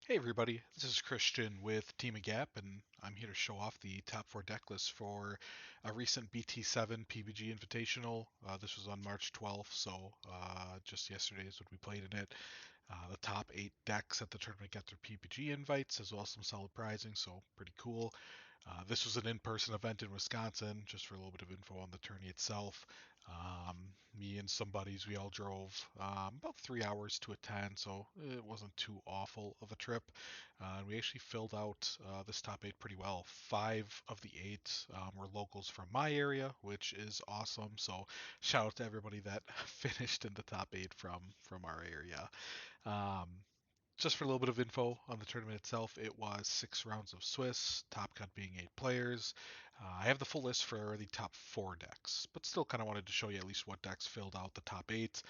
Hey everybody, this is Christian with Team of Gap, and I'm here to show off the top 4 deck list for a recent BT7 PPG Invitational. This was on March 12th, so just yesterday is when we played in it. The top 8 decks at the tournament got their PPG invites, as well as some solid prizing, so pretty cool. This was an in-person event in Wisconsin, just for a little bit of info on the tourney itself. Me and some buddies, we all drove about 3 hours to attend, so it wasn't too awful of a trip. And we actually filled out this top 8 pretty well. 5 of the 8 were locals from my area, which is awesome. So shout out to everybody that finished in the top 8 from our area. Um, just for a little bit of info on the tournament itself, it was 6 rounds of Swiss, top cut being 8 players. I have the full list for the top 4 decks, but still kind of wanted to show you at least what decks filled out the top 8.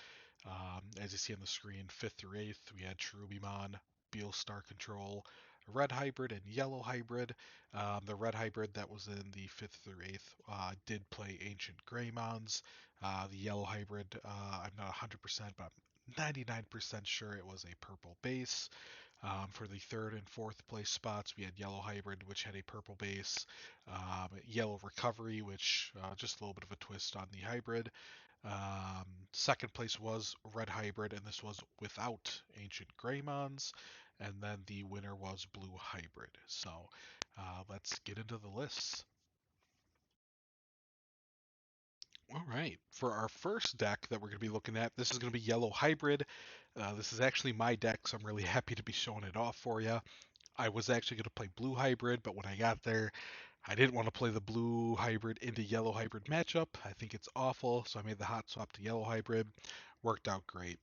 As you see on the screen, 5th through 8th, we had Cherubimon, Beal Star Control, Red Hybrid, and Yellow Hybrid. The Red Hybrid that was in the 5th through 8th did play Ancient Greymons. The Yellow Hybrid, I'm not 100%, but 99% sure it was a purple base. For the 3rd and 4th place spots, we had Yellow Hybrid, which had a purple base, Yellow Recovery, which just a little bit of a twist on the hybrid. 2nd place was Red Hybrid, and this was without Ancient Greymons. And then the winner was Blue Hybrid. So let's get into the lists. All right. For our first deck that we're going to be looking at, this is going to be Yellow Hybrid. This is actually my deck, so I'm really happy to be showing it off for you. I was actually going to play Blue Hybrid, but when I got there, I didn't want to play the Blue Hybrid into Yellow Hybrid matchup. I think it's awful, so I made the hot swap to Yellow Hybrid. Worked out great.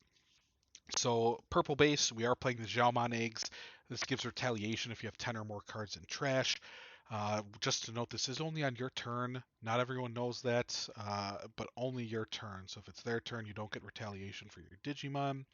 So purple base, we are playing the Xiaomon eggs. This gives retaliation if you have 10 or more cards in trash. Just to note, this is only on your turn. Not everyone knows that, but only your turn. So if it's their turn, you don't get retaliation for your Digimon.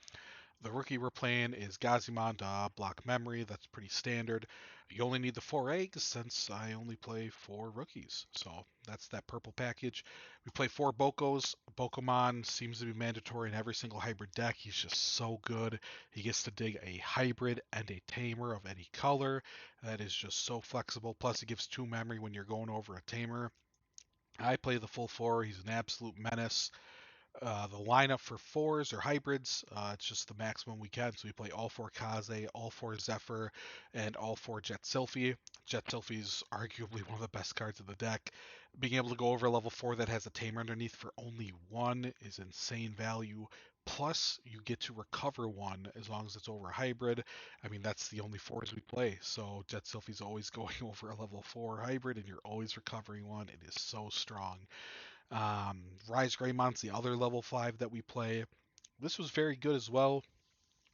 The rookie we're playing is Gazimon to block memory. That's pretty standard. You only need the 4 eggs since I only play 4 rookies. So that's that purple package. We play 4 Bokos. Bokomon seems to be mandatory in every single hybrid deck. He's just so good. He gets to dig a hybrid and a tamer of any color. That is just so flexible. Plus, it gives 2 memory when you're going over a tamer. I play the full 4. He's an absolute menace. The lineup for 4s or hybrids, it's just the maximum we can. So we play all 4 Kaze, all 4 Zephyr, and all 4 Jet Sylphie. Jet Sylphie is arguably one of the best cards in the deck. Being able to go over a level 4 that has a tamer underneath for only 1 is insane value. Plus, you get to recover 1 as long as it's over a hybrid. I mean, that's the only 4s we play. So Jet Sylphie's always going over a level 4 hybrid, and you're always recovering 1. It is so strong. Rise Greymont's the other level 5 that we play. This was very good as well.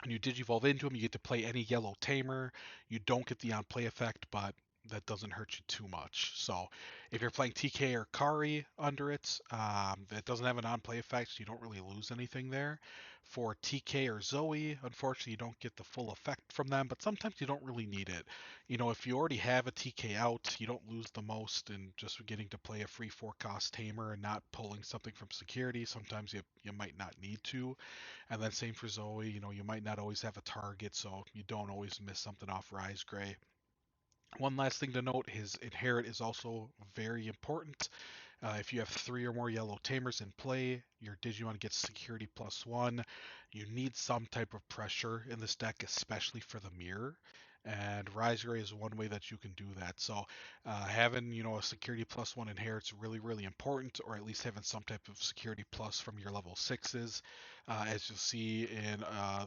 When you digivolve into him, you get to play any yellow tamer. You don't get the on play effect, but that doesn't hurt you too much. So if you're playing TK or Kari under it, that doesn't have an on play effect, so you don't really lose anything there. For TK or Zoe, unfortunately, you don't get the full effect from them, but sometimes you don't really need it. You know, if you already have a TK out, you don't lose the most in just getting to play a free 4 cost tamer and not pulling something from security. Sometimes you might not need to. And then same for Zoe, you know, you might not always have a target, so you don't always miss something off Rise Gray. One last thing to note, his inherit is also very important. If you have 3 or more yellow tamers in play, your Digimon gets security +1. You need some type of pressure in this deck, especially for the mirror. And Rise Ray is one way that you can do that. So having a security +1 inherit's really, really important, or at least having some type of security plus from your level 6s. As you'll see in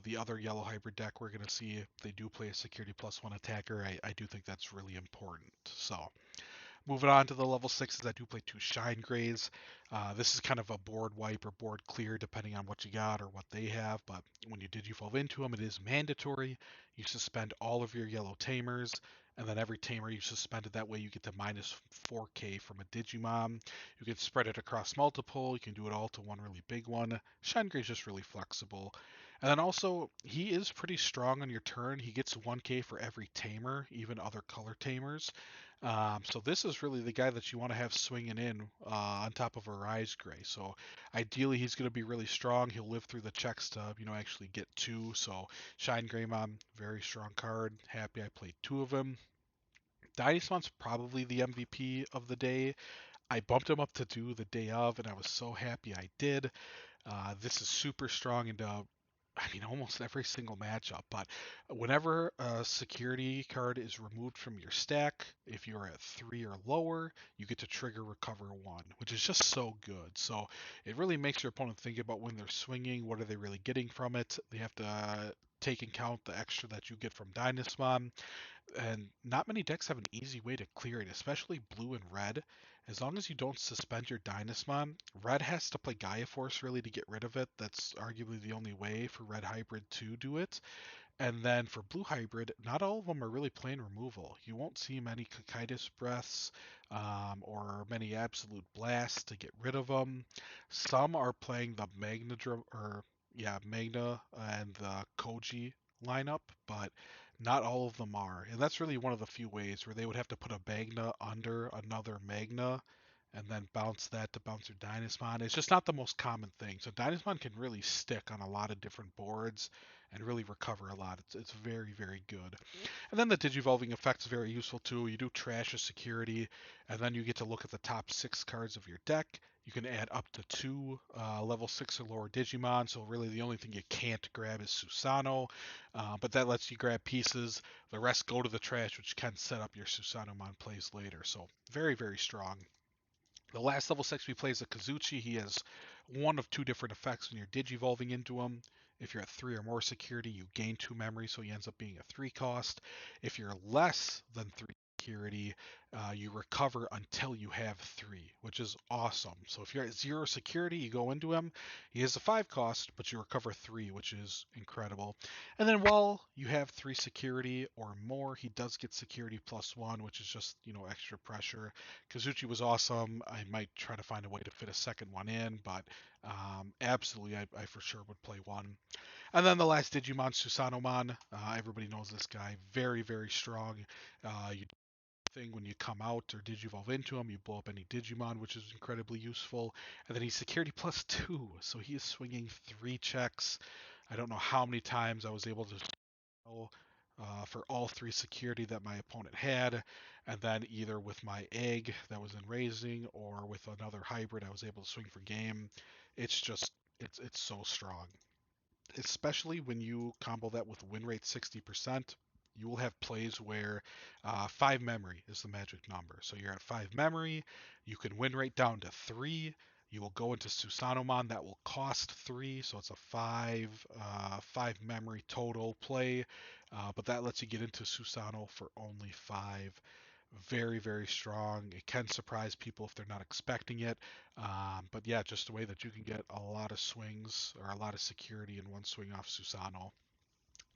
the other yellow hybrid deck, we're going to see if they do play a security +1 attacker. I do think that's really important. So moving on to the level 6s, I do play 2 Shine Grays. This is kind of a board wipe or board clear depending on what you got or what they have, but when you digivolve into them, it is mandatory. You suspend all of your yellow tamers, and then every tamer you suspended, that way you get to -4k from a Digimon. You can spread it across multiple, you can do it all to one really big one. Shine Gray is just really flexible. And then also, he is pretty strong on your turn. He gets 1k for every tamer, even other color tamers. So this is really the guy that you want to have swinging in on top of a Rise Gray. So ideally, he's going to be really strong. He'll live through the checks to, actually get two. So Shine Greymon, very strong card. Happy I played two of him. Dynasmon's probably the MVP of the day. I bumped him up to two the day of, and I was so happy I did. This is super strong into, I mean, almost every single matchup. But whenever a security card is removed from your stack, if you're at three or lower, you get to trigger recover one, which is just so good. So it really makes your opponent think about when they're swinging, what are they really getting from it. They have to take into account the extra that you get from Dynasmon, and not many decks have an easy way to clear it, especially blue and red. As long as you don't suspend your Dynasmon, red has to play Gaia Force really to get rid of it. That's arguably the only way for red hybrid to do it. And then for blue hybrid, not all of them are really playing removal. You won't see many Cocytus Breaths or many Absolute Blasts to get rid of them. Some are playing the Magna and the Koji lineup, but not all of them are. And that's really one of the few ways where they would have to put a Magna under another Magna and then bounce that to bounce your Dynasmon. It's just not the most common thing. So Dynasmon can really stick on a lot of different boards and really recover a lot. It's very, very good. And then the Digivolving effect is very useful too. You do trash a security, and then you get to look at the top six cards of your deck. You can add up to two level 6 or lower Digimon, so really the only thing you can't grab is Susano, but that lets you grab pieces. The rest go to the trash, which can set up your Susanomon plays later. So very, very strong. The last level 6 we play is a Kazuchi. He has one of two different effects when you're digivolving into him. If you're at 3 or more security, you gain 2 memory, so he ends up being a 3 cost. If you're less than 3 security, you recover until you have 3, which is awesome. So if you're at 0 security, you go into him. He has a 5 cost, but you recover 3, which is incredible. And then while you have 3 security or more, he does get security plus 1, which is just, extra pressure. Kazuchi was awesome. I might try to find a way to fit a second one in, but absolutely, I for sure would play one. And then the last Digimon, Susanomon. Everybody knows this guy. Very, very strong. You thing when you come out or digivolve into him, you blow up any Digimon, which is incredibly useful. And then he's security plus 2, so he is swinging 3 checks. I don't know how many times I was able to for all 3 security that my opponent had, and then either with my egg that was in raising or with another hybrid, I was able to swing for game. It's just it's so strong, especially when you combo that with win rate 60%. You will have plays where 5 memory is the magic number. So you're at 5 memory, you can win rate down to 3. You will go into Susanomon that will cost 3, so it's a 5 memory total play, but that lets you get into Susano for only 5. Very, very strong. It can surprise people if they're not expecting it. But yeah, just the way that you can get a lot of swings or a lot of security in one swing off Susano.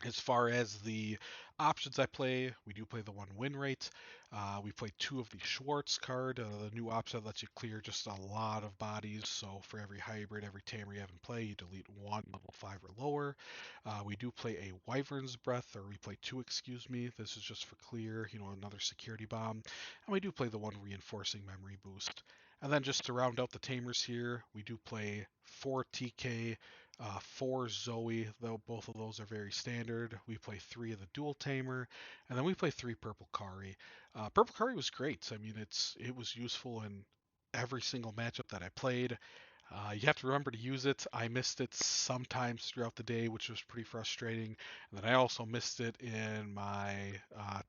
As far as the options I play, we do play the one win rate. We play 2 of the Schwartz card. The new option lets you clear just a lot of bodies. So for every hybrid, every tamer you have in play, you delete 1 level 5 or lower. We do play a Wyvern's Breath, or we play 2, excuse me. This is just for clear, another security bomb. And we do play the one reinforcing memory boost. And then just to round out the tamers here, we do play 4 TK, 4 Zoe, though both of those are very standard. We play 3 of the dual tamer, and then we play 3 purple Kari. Purple Kari was great. I mean, it was useful in every single matchup that I played. You have to remember to use it. I missed it sometimes throughout the day, which was pretty frustrating. And then I also missed it in my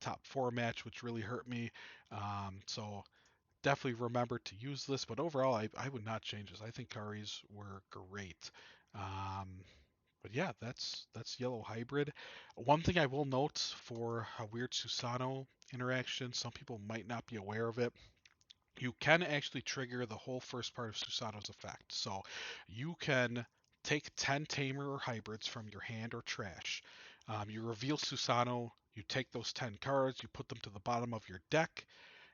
top 4 match, which really hurt me. So definitely remember to use this, but overall, I would not change this. I think Karis were great. Um, but yeah, that's Yellow Hybrid. One thing I will note for a weird Susano interaction, some people might not be aware of it. You can actually trigger the whole first part of Susano's effect. So you can take 10 Tamer or Hybrids from your hand or trash. You reveal Susano, you take those 10 cards, you put them to the bottom of your deck,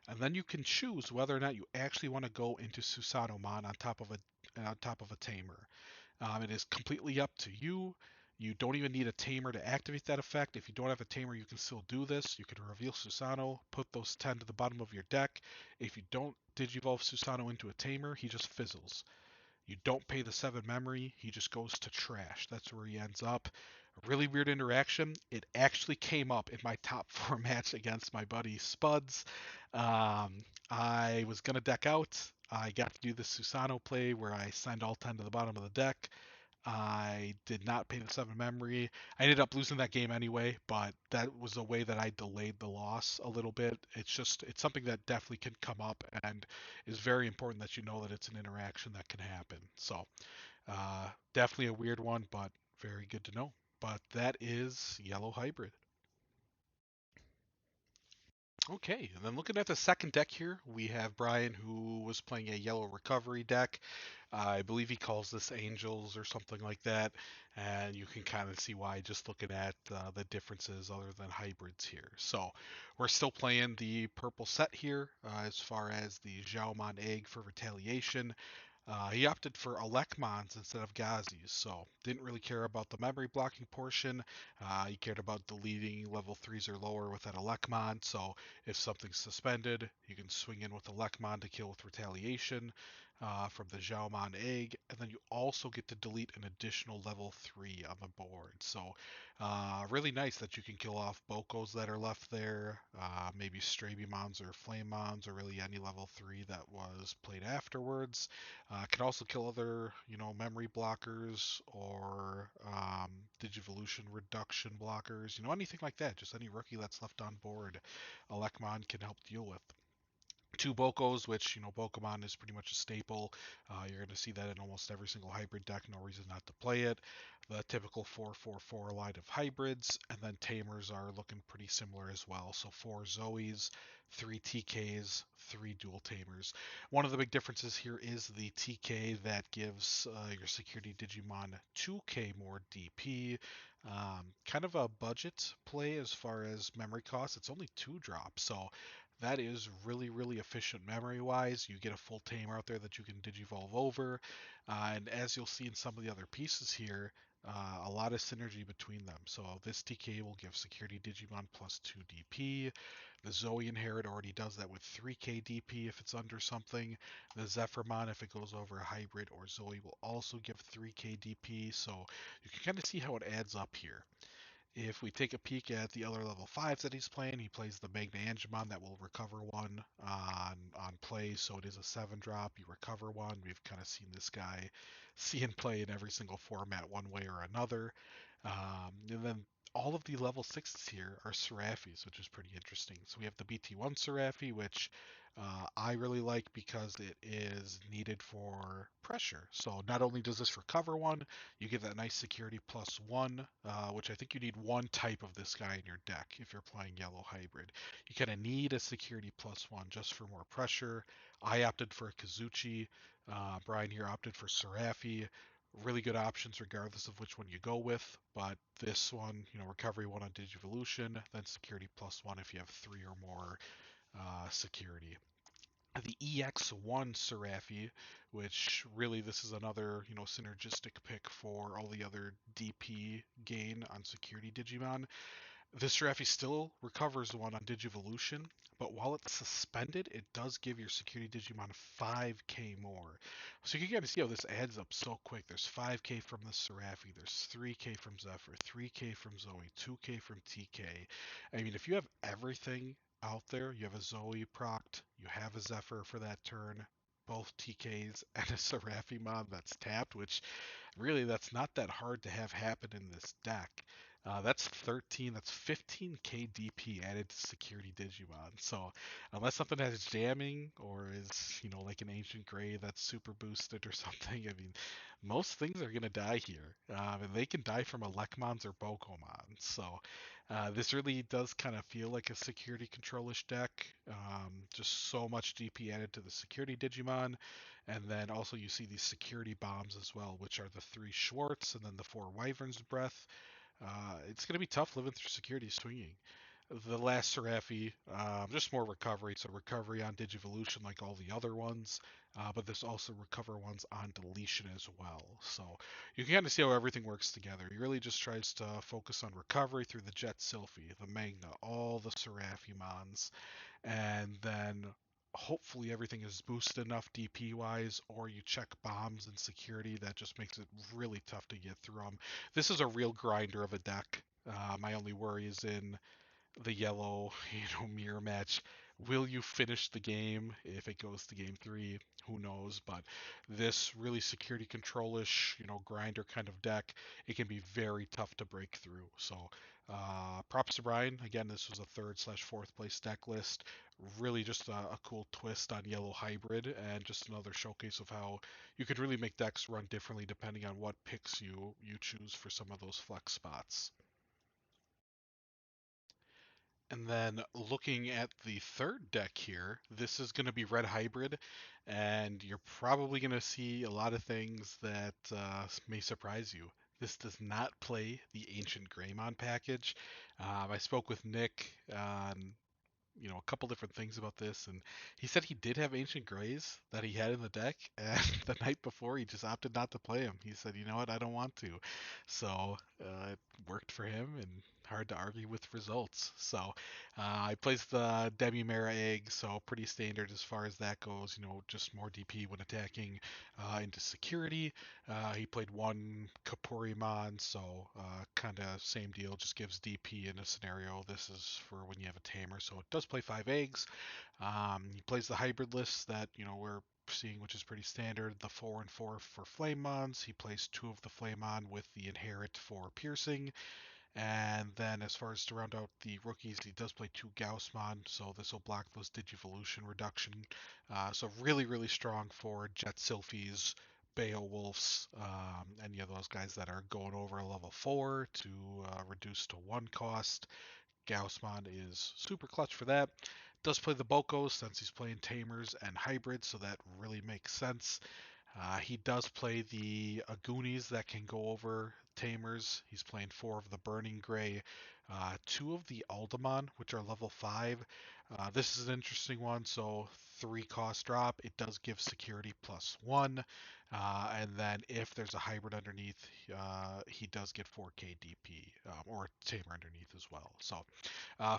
and then you can choose whether or not you actually want to go into Susanomon on top of a tamer. It is completely up to you. You don't even need a tamer to activate that effect. If you don't have a tamer, you can still do this. You can reveal Susano, put those 10 to the bottom of your deck. If you don't Digivolve Susano into a tamer, he just fizzles. You don't pay the 7 memory, he just goes to trash. That's where he ends up. A really weird interaction. It actually came up in my top 4 match against my buddy Spuds. I was going to deck out. I got to do the Susano play where I send all 10 to the bottom of the deck. I did not pay the 7 memory. I ended up losing that game anyway, but that was a way that I delayed the loss a little bit. It's something that definitely can come up and is very important that you know that it's an interaction that can happen. So, definitely a weird one, but very good to know. But that is Yellow Hybrid. Okay, and then looking at the second deck here, we have Brian who was playing a yellow recovery deck. I believe he calls this Angels or something like that, and you can kind of see why just looking at the differences other than hybrids here. So we're still playing the purple set here as far as the Xiaomon Egg for Retaliation. He opted for Alekmons instead of Gazis, so didn't really care about the memory blocking portion. He cared about deleting level 3s or lower with that Alekmon, so if something's suspended, you can swing in with Alekmon to kill with Retaliation from the Xiaomon Egg, and then you also get to delete an additional level 3 on the board. So really nice that you can kill off Bokos that are left there, maybe Strabimons or Flamemons, or really any level 3 that was played afterwards. Can also kill other, memory blockers or Digivolution reduction blockers, anything like that. Just any rookie that's left on board, Alekmon can help deal with. Two Bokos, which, Pokemon is pretty much a staple. You're going to see that in almost every single hybrid deck. No reason not to play it. The typical 4-4-4 line of hybrids, and then Tamers are looking pretty similar as well. So 4 Zoes, 3 TKs, 3 Dual Tamers. One of the big differences here is the TK that gives your security Digimon 2k more DP. Kind of a budget play as far as memory costs. It's only 2 drops, so that is really, really efficient memory wise. You get a full tamer out there that you can digivolve over. And as you'll see in some of the other pieces here, a lot of synergy between them. So this TK will give Security Digimon plus 2 DP. The Zoe Inherit already does that with 3k DP if it's under something. The Zephyrmon, if it goes over a hybrid or Zoe, will also give 3k DP. So you can kind of see how it adds up here. If we take a peek at the other level 5s that he's playing, he plays the Magna Angemon that will recover one on play, so it is a 7 drop. You recover one. We've kind of seen this guy see and play in every single format one way or another. And then all of the level 6s here are Seraphis, which is pretty interesting. So we have the BT1 Seraphi, which I really like because it is needed for pressure. So not only does this recover one, you get that nice security plus 1, which I think you need one type of this guy in your deck if you're playing yellow hybrid. You kind of need a security plus 1 just for more pressure. I opted for a Kazuchi. Brian here opted for Seraphi. Really good options regardless of which one you go with, but this one, recovery 1 on Digivolution, then security plus 1 if you have 3 or more security. The EX1 Seraphi, which really this is another, synergistic pick for all the other DP gain on security Digimon. This Seraphi still recovers one on Digivolution, but while it's suspended, it does give your security Digimon 5k more. So you can kind of see how this adds up so quick. There's 5k from the Seraphi, there's 3k from Zephyr, 3k from Zoe, 2k from TK. I mean, if you have everything out there, you have a Zoe proct, you have a Zephyr for that turn, both TKs, and a Seraphimon that's tapped, which really that's not that hard to have happen in this deck. That's 15k DP added to security Digimon. So unless something has jamming or is, like an ancient gray that's super boosted or something, I mean, most things are gonna die here. And they can die from Elecmons or Bokomons. So this really does kind of feel like a security controlish deck. Just so much DP added to the security Digimon. And then also you see these security bombs as well, which are the 3 Schwartz and then the 4 Wyvern's Breath. It's going to be tough living through security swinging. The last Seraphi, just more recovery. So recovery on Digivolution like all the other ones, but there's also recover ones on deletion as well. So you can kind of see how everything works together. He really just tries to focus on recovery through the Jet Sylphie, the Magna, all the Seraphi mons, and then hopefully everything is boosted enough DP wise, or you check bombs and security. That just makes it really tough to get through them. This is a real grinder of a deck. My only worry is in the yellow, mirror match. Will you finish the game if it goes to game three? Who knows? But this really security control-ish, grinder kind of deck, it can be very tough to break through. So, props to Brian. Again, this was a third/slash fourth place deck list. Really just a cool twist on yellow hybrid, and just another showcase of how you could really make decks run differently depending on what picks you choose for some of those flex spots. And then looking at the third deck here, this is going to be red hybrid, and you're probably going to see a lot of things that may surprise you. This does not play the Ancient Greymon package. I spoke with Nick on a couple different things about this, and he said he did have Ancient Greys that he had in the deck, and the night before he just opted not to play them. He said, "You know what? I don't want to." So it worked for him, and hard to argue with results. So I placed the Demi-Mera egg, so pretty standard as far as that goes. Just more DP when attacking into security. He played one Kapurimon, so kind of same deal, just gives DP in a scenario. This is for when you have a tamer, so it does play 5 eggs. He plays the hybrid list that we're seeing, which is pretty standard. The 4 and 4 for Flamemons. He plays 2 of the Flamemon with the Inherit for piercing. And then as far as to round out the rookies, he does play 2 Gaussmon, so this will block those Digivolution reduction. So really, really strong for Jet Sylphies, Beowulfs, any of those guys that are going over a level 4 to reduce to 1 cost. Gaussmon is super clutch for that. Does play the Bokos since he's playing Tamers and Hybrids, so that really makes sense. He does play the Agunis that can go over Tamers. He's playing 4 of the Burning Gray, 2 of the Alderman, which are level 5. This is an interesting one. So 3 cost drop. It does give security +1. And then if there's a hybrid underneath, he does get 4k DP, or Tamer underneath as well. So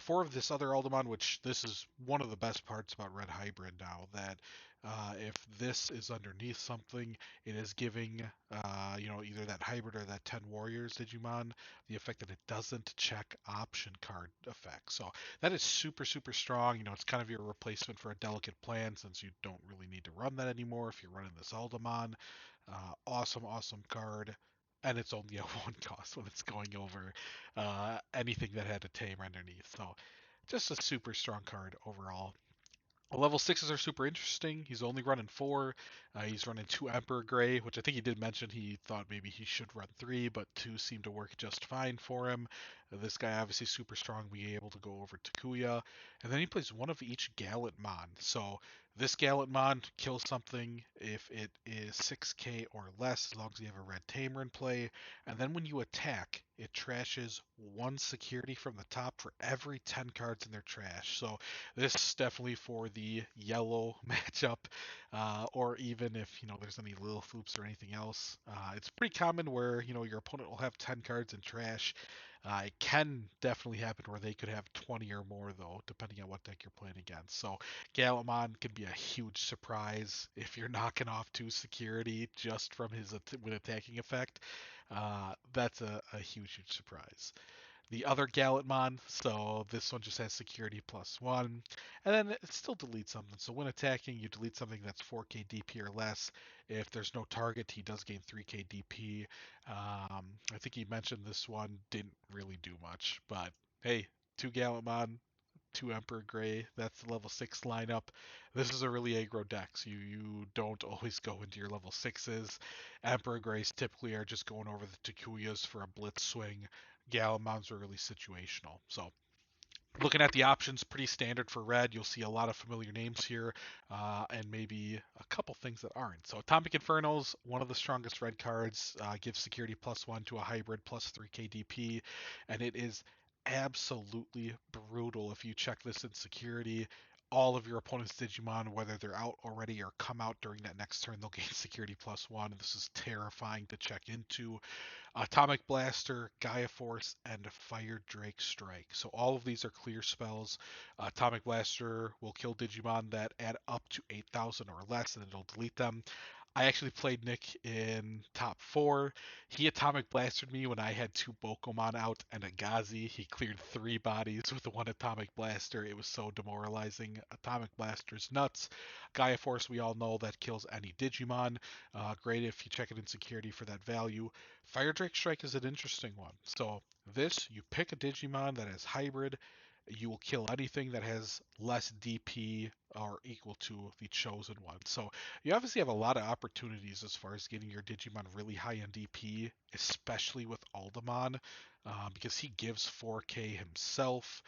4 of this other Alderman, which this is one of the best parts about Red Hybrid now, that if this is underneath something, it is giving, either that hybrid or that 10 warriors Digimon the effect that it doesn't check option card effects. So that is super, super strong. It's kind of your replacement for a delicate plan, since you don't really need to run that anymore if you're running this Alderman. Awesome, awesome card. And it's only a 1 cost when it's going over anything that had a tame underneath. So just a super strong card overall. Level sixes are super interesting. He's only running 4. He's running 2 Emperor Gray, which I think he did mention he thought maybe he should run 3, but 2 seemed to work just fine for him. This guy obviously super strong, being able to go over Takuya. And then he plays 1 of each Gallant Mon. So this Gallant Mon kills something if it is 6k or less, as long as you have a red tamer in play. And then when you attack, it trashes 1 security from the top for every 10 cards in their trash. So this is definitely for the yellow matchup, or even if there's any little foops or anything else. It's pretty common where your opponent will have 10 cards in trash. It can definitely happen where they could have 20 or more, though, depending on what deck you're playing against. So Galamon can be a huge surprise if you're knocking off 2 security just from his when attacking effect. That's a huge, huge surprise. The other Gallantmon, so this one just has security +1, and then it still deletes something. So when attacking, you delete something that's 4k DP or less. If there's no target, he does gain 3k DP. I think he mentioned this one didn't really do much, but hey, 2 Gallantmon, 2 Emperor Gray, that's the level 6 lineup. This is a really aggro deck, so you don't always go into your level 6s. Emperor Grays typically are just going over the Takuyas for a blitz swing. Galamons are really situational. So looking at the options, pretty standard for red. You'll see a lot of familiar names here, and maybe a couple things that aren't. So Atomic Inferno's one of the strongest red cards. Gives security +1 to a hybrid, +3 KDP, and it is absolutely brutal. If you check this in security, all of your opponent's Digimon, whether they're out already or come out during that next turn, they'll gain security +1. This is terrifying to check into. Atomic Blaster, Gaia Force, and Fire Drake Strike. So all of these are clear spells. Atomic Blaster will kill Digimon that add up to 8,000 or less, and it'll delete them. I actually played Nick in top four. He Atomic Blasted me when I had two Bokomon out and a Gazi. He cleared three bodies with the one Atomic Blaster. It was so demoralizing. Atomic Blaster's nuts. Gaia Force, we all know that kills any Digimon. Great if you check it in security for that value. Fire Drake Strike is an interesting one. So this, you pick a Digimon that has hybrid. You will kill anything that has less DP or equal to the chosen one. So you obviously have a lot of opportunities as far as getting your Digimon really high in DP, especially with Aldemon, because he gives 4K himself.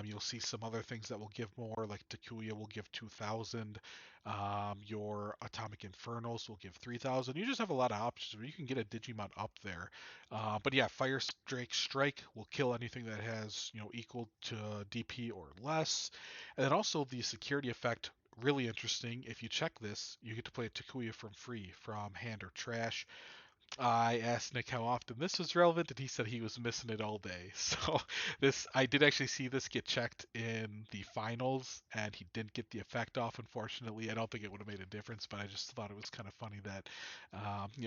You'll see some other things that will give more, like Takuya will give 2,000. Your Atomic Infernos will give 3,000. You just have a lot of options where you can get a Digimon up there. But yeah, Fire Drake Strike will kill anything that has equal to DP or less. And then also the security effect, really interesting. If you check this, you get to play a Takuya from free from hand or trash. I asked Nick how often this was relevant, and he said he was missing it all day. So this, I did actually see this get checked in the finals, and he didn't get the effect off. Unfortunately, I don't think it would have made a difference, but I just thought it was kind of funny that,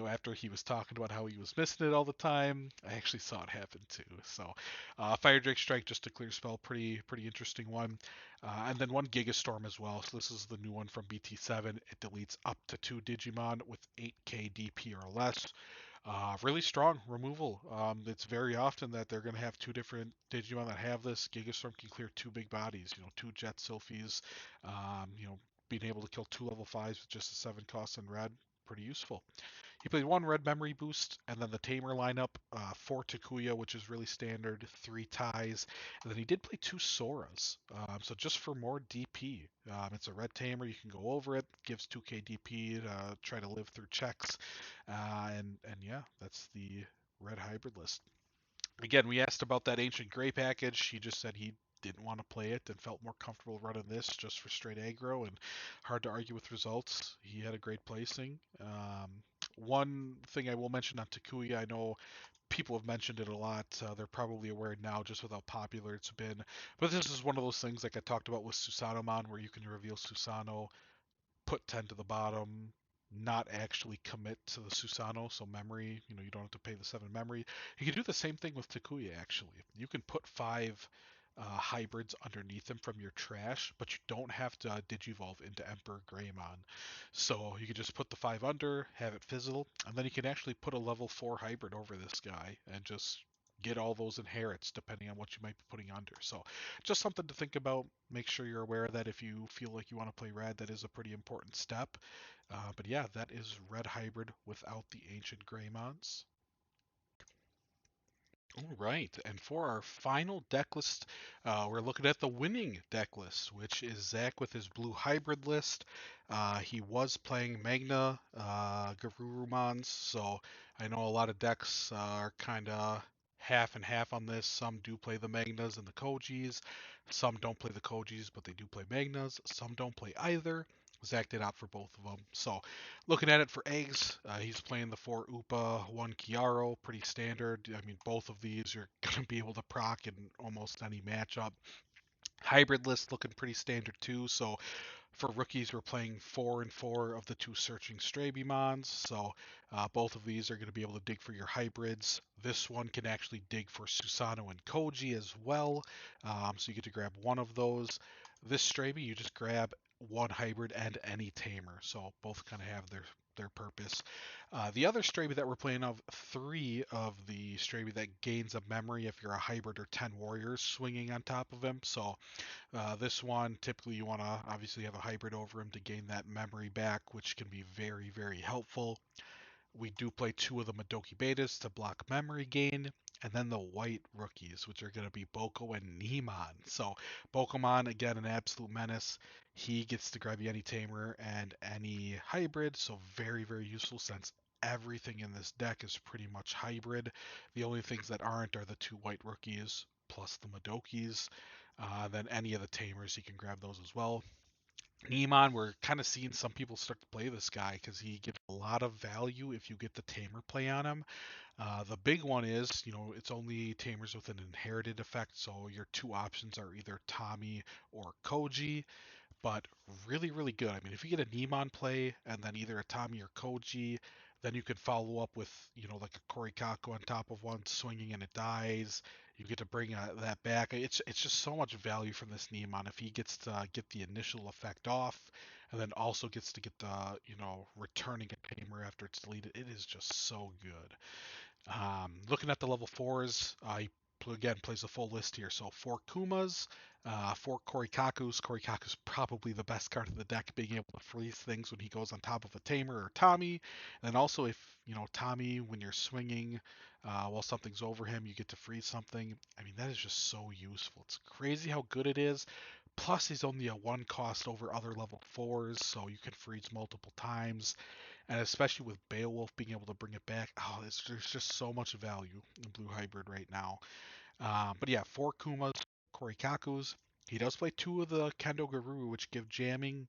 after he was talking about how he was missing it all the time, I actually saw it happen too. So, Fire Drake Strike, just a clear spell, pretty interesting one. And then one Gigastorm as well. So this is the new one from BT7. It deletes up to two Digimon with 8k DP or less. Really strong removal. It's very often that they're going to have two different Digimon that have this. Gigastorm can clear two big bodies, two Jet Sylphies. Being able to kill two level 5s with just a 7 cost in red, pretty useful. He played one red memory boost, and then the Tamer lineup, four Takuya, which is really standard, three Ties, and then he did play two Soras. So just for more DP, it's a red Tamer. You can go over it, gives 2k DP to try to live through checks, and yeah, that's the red hybrid list. Again, we asked about that Ancient Grey package. He just said he didn't want to play it and felt more comfortable running this just for straight aggro, and hard to argue with results. He had a great placing. One thing I will mention on Takuya, I know people have mentioned it a lot. They're probably aware now just with how popular it's been. But this is one of those things like I talked about with Susanomon, where you can reveal Susano, put 10 to the bottom, not actually commit to the Susano, so memory, you don't have to pay the 7 memory. You can do the same thing with Takuya, actually. You can put 5 hybrids underneath them from your trash, but you don't have to Digivolve into Emperor Greymon. So you can just put the 5 under, have it fizzle, and then you can actually put a level 4 hybrid over this guy and just get all those inherits depending on what you might be putting under. So just something to think about. Make sure you're aware of that if you feel like you want to play red. That is a pretty important step. But yeah, that is red hybrid without the ancient Greymons. All right, and for our final deck list, we're looking at the winning deck list, which is Zach with his blue hybrid list. He was playing Magna Garurumons, so I know a lot of decks are kind of half and half on this. Some do play the Magnas and the Kojis, some don't play the Kojis, but they do play Magnas. Some don't play either. Zach did opt for both of them. So looking at it for eggs, he's playing the 4 Upa, 1 Kiaro, pretty standard. I mean, both of these you're going to be able to proc in almost any matchup. Hybrid list looking pretty standard too. So for rookies, we're playing 4 and 4 of the 2 Searching Strabimons. So both of these are going to be able to dig for your hybrids. This one can actually dig for Susano and Koji as well. So you get to grab one of those. This Straby, you just grab one hybrid and any tamer. So both kind of have their purpose. The other Straby that we're playing of 3 of the Straby that gains a memory if you're a hybrid or 10 warriors swinging on top of him. So this one, typically you want to obviously have a hybrid over him to gain that memory back, which can be very helpful. We do play 2 of the Madoki Betas to block memory gain, and then the white rookies, which are going to be Boko and Neemon. So Bokomon, again, an absolute menace. He gets to grab any tamer and any hybrid, so very useful since everything in this deck is pretty much hybrid. The only things that aren't are the 2 white rookies, plus the Madokis. Then any of the tamers, you can grab those as well. Neemon, we're kind of seeing some people start to play this guy because he gives a lot of value if you get the tamer play on him. The big one is, it's only tamers with an inherited effect, so your two options are either Tommy or Koji, but really, really good. I mean, if you get a Neemon play and then either a Tommy or Koji, then you could follow up with, like a Korikaku on top of one swinging and it dies. You get to bring that back. It's just so much value from this Neemon if he gets to get the initial effect off, and then also gets to get the returning a tamer after it's deleted. It is just so good. Looking at the level fours, I again plays a full list here. So four Kumas, four Korikakus. Korikaku's probably the best card in the deck, being able to freeze things when he goes on top of a Tamer or Tommy. And then also if Tommy, when you're swinging while something's over him, you get to freeze something. I mean that is just so useful. It's crazy how good it is. Plus he's only a one cost over other level fours, so you can freeze multiple times, and especially with Beowulf being able to bring it back, there's just so much value in Blue Hybrid right now. But yeah, four Kumas, Korikakus. He does play two of the Kendo Garuru, which give jamming.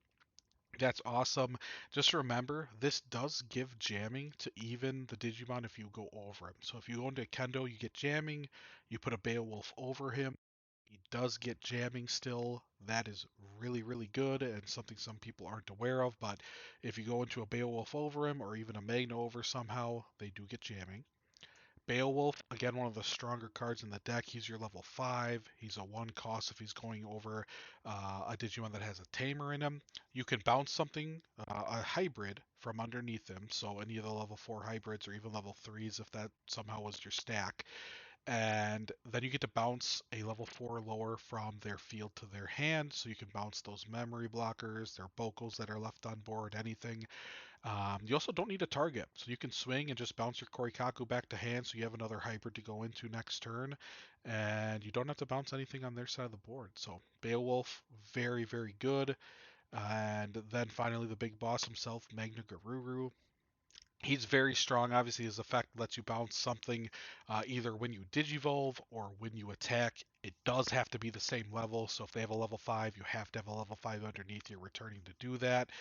That's awesome. Just remember, this does give jamming to even the Digimon if you go over him. So if you go into Kendo, you get jamming. You put a Beowulf over him. He does get jamming still. That is really, really good and something some people aren't aware of. But if you go into a Beowulf over him or even a Magna over somehow, they do get jamming. Beowulf, again, one of the stronger cards in the deck. He's your level 5. He's a 1 cost if he's going over a Digimon that has a Tamer in him. You can bounce something, a hybrid, from underneath him. So any of the level 4 hybrids or even level 3s if that somehow was your stack. And then you get to bounce a level 4 lower from their field to their hand. So you can bounce those memory blockers, their Bokos that are left on board, anything. You also don't need a target, so you can swing and just bounce your Korikaku back to hand, so you have another hybrid to go into next turn, and you don't have to bounce anything on their side of the board. So Beowulf, very, very good. And then finally the big boss himself, Magna Garuru. He's very strong. Obviously, his effect lets you bounce something either when you digivolve or when you attack. It does have to be the same level. So if they have a level 5, you have to have a level 5 underneath you returning to do that.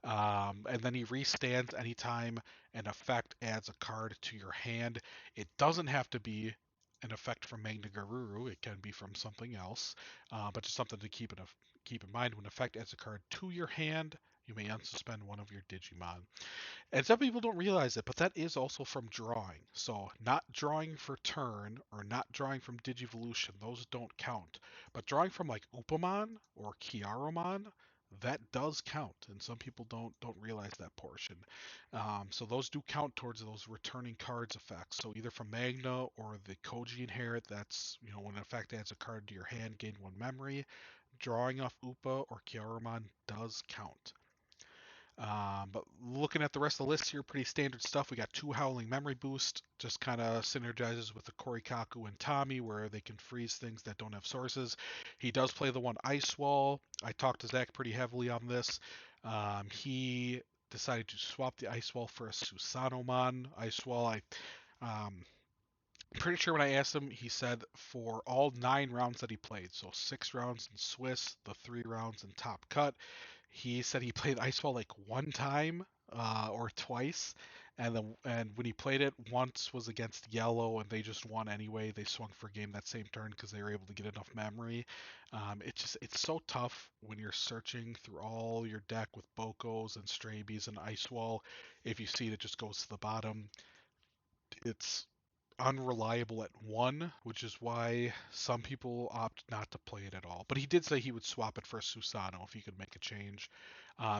And then he restands anytime an effect adds a card to your hand. It doesn't have to be an effect from Magna Garuru. It can be from something else, but just something to keep in mind. When an effect adds a card to your hand, you may unsuspend one of your Digimon. And some people don't realize it, but that is also from drawing. So not drawing for turn or not drawing from Digivolution, those don't count. But drawing from like Upamon or Kiaromon, that does count, and some people don't realize that portion. So those do count towards those returning cards effects. So either from Magna or the Koji inherit, that's when an effect adds a card to your hand, gain one memory. Drawing off Upa or Kiaromon does count. But looking at the rest of the list here, pretty standard stuff. We got two Howling Memory Boost, just kind of synergizes with the Korikaku and Tommy, where they can freeze things that don't have sources. He does play the one Ice Wall. I talked to Zach pretty heavily on this. He decided to swap the Ice Wall for a Susanomon Ice Wall. Um, Pretty sure when I asked him, he said for all 9 rounds that he played, so 6 rounds in Swiss, the 3 rounds in Top Cut, he said he played Iceball like one time or twice, and when he played it, once was against Yellow, and they just won anyway. They swung for game that same turn because they were able to get enough memory. It's so tough when you're searching through all your deck with Bokos and Strabies and Ice Wall. If you see it just goes to the bottom, it's unreliable at 1, which is why some people opt not to play it at all. But he did say he would swap it for a Susano if he could make a change.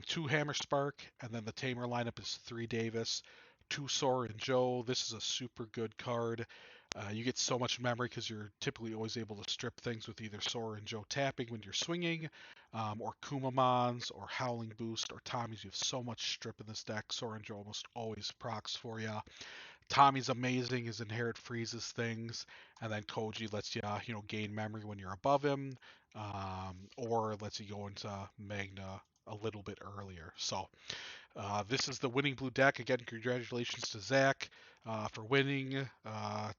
2 Hammer Spark, and then the Tamer lineup is 3 Davis, 2 Sora and Joe. This is a super good card. You get so much memory because you're typically always able to strip things with either Sora and Joe tapping when you're swinging, or Kumamons, or Howling Boost, or Tommy's. You have so much strip in this deck. Sora and Joe almost always procs for you. Tommy's amazing. His inherit freezes things, and then Koji lets you, gain memory when you're above him, or lets you go into Magna a little bit earlier. So this is the winning blue deck. Again, congratulations to Zach. for winning,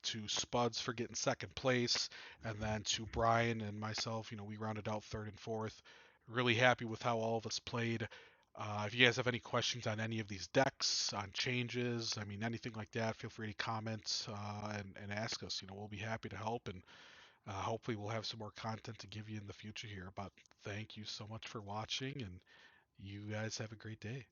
to Spuds for getting second place, and then to Brian and myself. We rounded out third and fourth. Really happy with how all of us played. If you guys have any questions on any of these decks, on changes, I mean anything like that, feel free to comment and ask us. We'll be happy to help, and hopefully we'll have some more content to give you in the future here. But thank you so much for watching, and you guys have a great day.